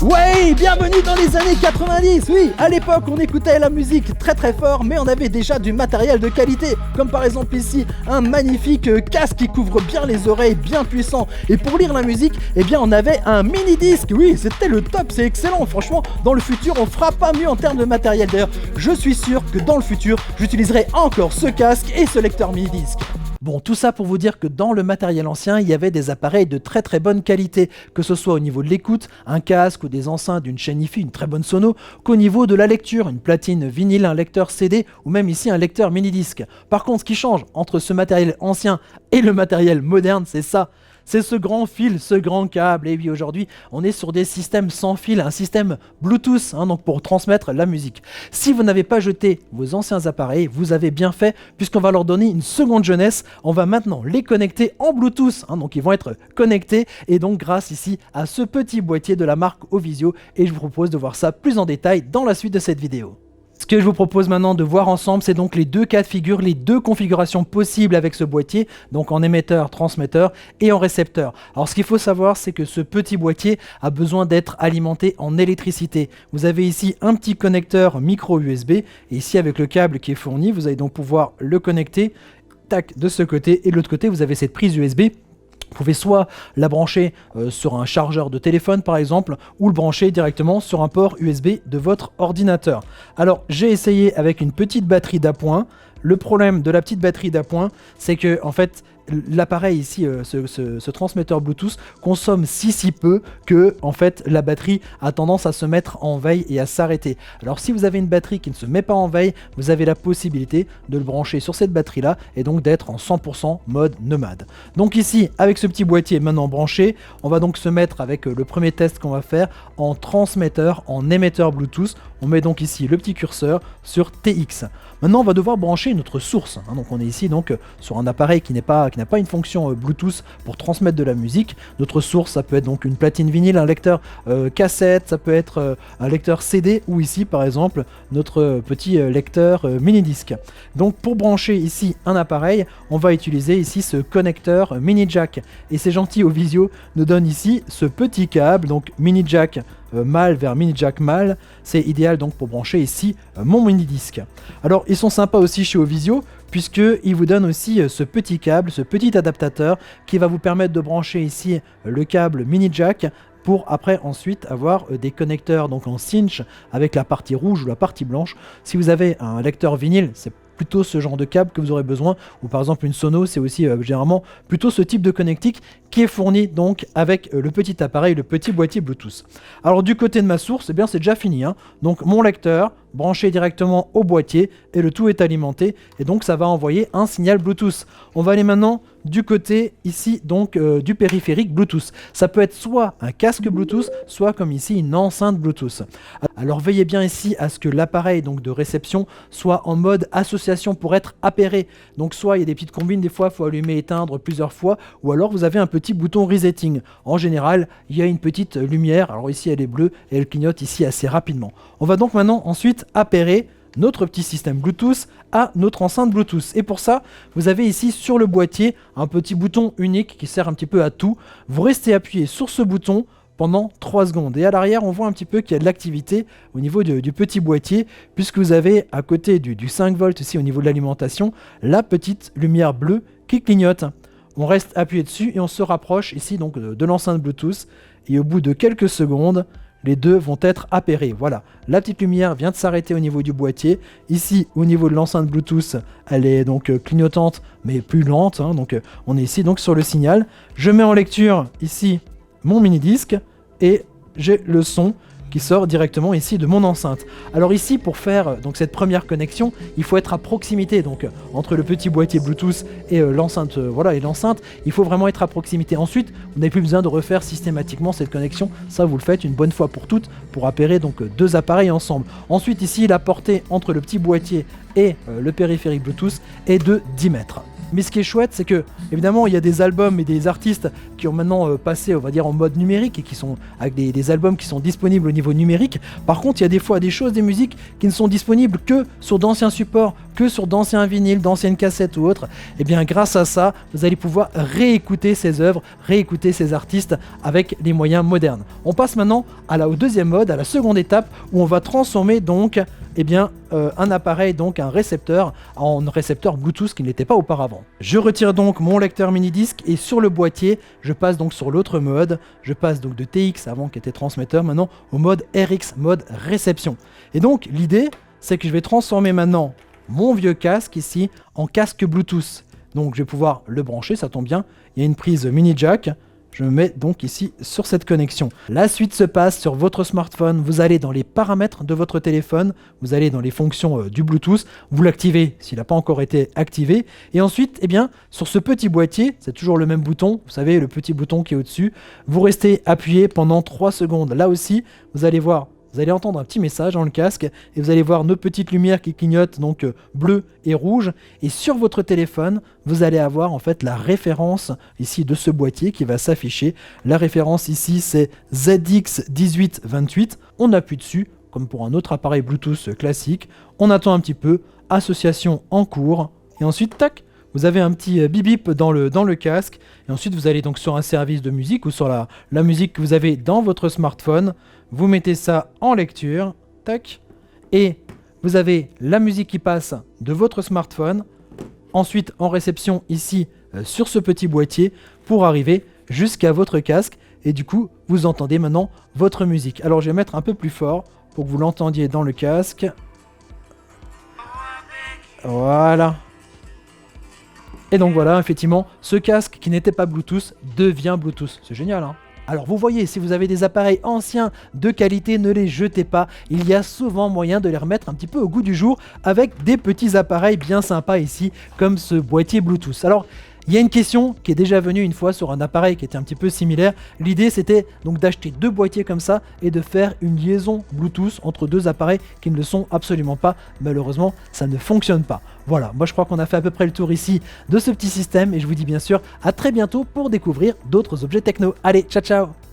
Ouais, bienvenue dans les années 90. Oui, à l'époque on écoutait la musique très très fort, mais on avait déjà du matériel de qualité, comme par exemple ici un magnifique casque qui couvre bien les oreilles, bien puissant. Et pour lire la musique, eh bien on avait un mini disque. Oui, c'était le top, c'est excellent. Franchement, dans le futur on fera pas mieux en termes de matériel. D'ailleurs, je suis sûr que dans le futur j'utiliserai encore ce casque et ce lecteur mini disque. Bon, tout ça pour vous dire que dans le matériel ancien, il y avait des appareils de très très bonne qualité, que ce soit au niveau de l'écoute, un casque ou des enceintes d'une chaîne hi-fi, une très bonne sono, qu'au niveau de la lecture, une platine vinyle, un lecteur CD ou même ici un lecteur mini-disque. Par contre, ce qui change entre ce matériel ancien et le matériel moderne, c'est ça. C'est ce grand fil, ce grand câble. Et oui, aujourd'hui, on est sur des systèmes sans fil, un système Bluetooth, donc pour transmettre la musique. Si vous n'avez pas jeté vos anciens appareils, vous avez bien fait, puisqu'on va leur donner une seconde jeunesse. On va maintenant les connecter en Bluetooth, donc ils vont être connectés, et donc grâce ici à ce petit boîtier de la marque Ovisio. Et je vous propose de voir ça plus en détail dans la suite de cette vidéo. Ce que je vous propose maintenant de voir ensemble, c'est donc les deux cas de figure, les deux configurations possibles avec ce boîtier, donc en émetteur, transmetteur et en récepteur. Alors ce qu'il faut savoir, c'est que ce petit boîtier a besoin d'être alimenté en électricité. Vous avez ici un petit connecteur micro USB, et ici avec le câble qui est fourni, vous allez donc pouvoir le connecter, tac, de ce côté, et de l'autre côté, vous avez cette prise USB. Vous pouvez soit la brancher sur un chargeur de téléphone par exemple, ou le brancher directement sur un port USB de votre ordinateur. Alors j'ai essayé avec une petite batterie d'appoint. Le problème de la petite batterie d'appoint, c'est que en fait l'appareil ici, ce transmetteur Bluetooth consomme si peu que en fait la batterie a tendance à se mettre en veille et à s'arrêter. Alors si vous avez une batterie qui ne se met pas en veille, vous avez la possibilité de le brancher sur cette batterie là et donc d'être en 100% mode nomade. Donc ici avec ce petit boîtier maintenant branché, on va donc se mettre avec le premier test qu'on va faire en transmetteur, en émetteur Bluetooth. On met donc ici le petit curseur sur TX. Maintenant on va devoir brancher notre source, donc on est ici donc sur un appareil qui n'a pas une fonction Bluetooth pour transmettre de la musique. Notre source, ça peut être donc une platine vinyle, un lecteur cassette, ça peut être un lecteur CD ou ici par exemple notre petit lecteur mini disque. Donc pour brancher ici un appareil, on va utiliser ici ce connecteur mini jack, et c'est gentil, Ovisio nous donne ici ce petit câble, donc mini jack mâle vers mini jack mâle. C'est idéal donc pour brancher ici mon mini disque. Alors ils sont sympas aussi chez Ovisio, puisqu'ils vous donnent aussi ce petit câble, ce petit adaptateur qui va vous permettre de brancher ici le câble mini jack pour après ensuite avoir des connecteurs donc en cinch avec la partie rouge ou la partie blanche. Si vous avez un lecteur vinyle, c'est plutôt ce genre de câble que vous aurez besoin, ou par exemple une sono, c'est aussi généralement plutôt ce type de connectique qui est fourni donc avec le petit appareil, le petit boîtier Bluetooth. Alors du côté de ma source, eh bien c'est déjà fini, donc mon lecteur branché directement au boîtier et le tout est alimenté, et donc ça va envoyer un signal Bluetooth. On va aller maintenant du côté ici donc du périphérique Bluetooth. Ça peut être soit un casque Bluetooth, soit comme ici une enceinte Bluetooth. Alors veillez bien ici à ce que l'appareil donc de réception soit en mode association pour être appairé. Donc soit il y a des petites combines, des fois il faut allumer et éteindre plusieurs fois, ou alors vous avez un petit bouton resetting. En général, il y a une petite lumière, alors ici elle est bleue et elle clignote ici assez rapidement. On va donc maintenant ensuite appairer notre petit système Bluetooth à notre enceinte Bluetooth. Et pour ça, vous avez ici sur le boîtier un petit bouton unique qui sert un petit peu à tout. Vous restez appuyé sur ce bouton pendant 3 secondes. Et à l'arrière, on voit un petit peu qu'il y a de l'activité au niveau du petit boîtier, puisque vous avez à côté du 5 volts ici au niveau de l'alimentation, la petite lumière bleue qui clignote. On reste appuyé dessus et on se rapproche ici donc de l'enceinte Bluetooth. Et au bout de quelques secondes, les deux vont être appairés. Voilà, la petite lumière vient de s'arrêter au niveau du boîtier. Ici, au niveau de l'enceinte Bluetooth, elle est donc clignotante, mais plus lente. Donc on est ici donc sur le signal. Je mets en lecture ici mon mini disque et j'ai le son qui sort directement ici de mon enceinte. Alors ici, pour faire donc cette première connexion, il faut être à proximité, donc entre le petit boîtier Bluetooth et l'enceinte, et l'enceinte, il faut vraiment être à proximité. Ensuite, vous n'avez plus besoin de refaire systématiquement cette connexion, ça vous le faites une bonne fois pour toutes pour appairer donc deux appareils ensemble. Ensuite ici, la portée entre le petit boîtier et le périphérique Bluetooth est de 10 mètres. Mais ce qui est chouette, c'est que, évidemment, il y a des albums et des artistes qui ont maintenant passé, on va dire, en mode numérique et qui sont avec des albums qui sont disponibles au niveau numérique. Par contre, il y a des fois des choses, des musiques qui ne sont disponibles que sur d'anciens supports que sur d'anciens vinyles, d'anciennes cassettes ou autres, et bien grâce à ça, vous allez pouvoir réécouter ces œuvres, réécouter ces artistes avec les moyens modernes. On passe maintenant au deuxième mode, à la seconde étape, où on va transformer donc un appareil, donc un récepteur, en récepteur Bluetooth qui ne l'était pas auparavant. Je retire donc mon lecteur mini-disque et sur le boîtier, je passe donc sur l'autre mode. Je passe donc de TX avant qui était transmetteur, maintenant au mode RX, mode réception. Et donc l'idée, c'est que je vais transformer maintenant mon vieux casque ici en casque Bluetooth. Donc je vais pouvoir le brancher, ça tombe bien, il y a une prise mini jack. Je me mets donc ici sur cette connexion. La suite se passe sur votre smartphone. Vous allez dans les paramètres de votre téléphone. Vous allez dans les fonctions du Bluetooth. Vous l'activez s'il n'a pas encore été activé. Et ensuite, sur ce petit boîtier, c'est toujours le même bouton. Vous savez, le petit bouton qui est au-dessus. Vous restez appuyé pendant 3 secondes. Là aussi, vous allez voir. Vous allez entendre un petit message dans le casque et vous allez voir nos petites lumières qui clignotent, donc bleu et rouge. Et sur votre téléphone, vous allez avoir en fait la référence ici de ce boîtier qui va s'afficher. La référence ici, c'est ZX1828. On appuie dessus, comme pour un autre appareil Bluetooth classique. On attend un petit peu, association en cours. Et ensuite, tac, vous avez un petit bip bip dans le casque. Et ensuite, vous allez donc sur un service de musique ou sur la musique que vous avez dans votre smartphone. Vous mettez ça en lecture, tac, et vous avez la musique qui passe de votre smartphone, ensuite en réception ici sur ce petit boîtier pour arriver jusqu'à votre casque et du coup vous entendez maintenant votre musique. Alors je vais mettre un peu plus fort pour que vous l'entendiez dans le casque. Voilà. Et donc voilà, effectivement, ce casque qui n'était pas Bluetooth devient Bluetooth. C'est génial, hein ? Alors vous voyez, si vous avez des appareils anciens de qualité, ne les jetez pas. Il y a souvent moyen de les remettre un petit peu au goût du jour avec des petits appareils bien sympas ici, comme ce boîtier Bluetooth. Alors, il y a une question qui est déjà venue une fois sur un appareil qui était un petit peu similaire. L'idée c'était donc d'acheter 2 boîtiers comme ça et de faire une liaison Bluetooth entre 2 appareils qui ne le sont absolument pas. Malheureusement, ça ne fonctionne pas. Voilà, moi je crois qu'on a fait à peu près le tour ici de ce petit système et je vous dis bien sûr à très bientôt pour découvrir d'autres objets techno. Allez, ciao ciao!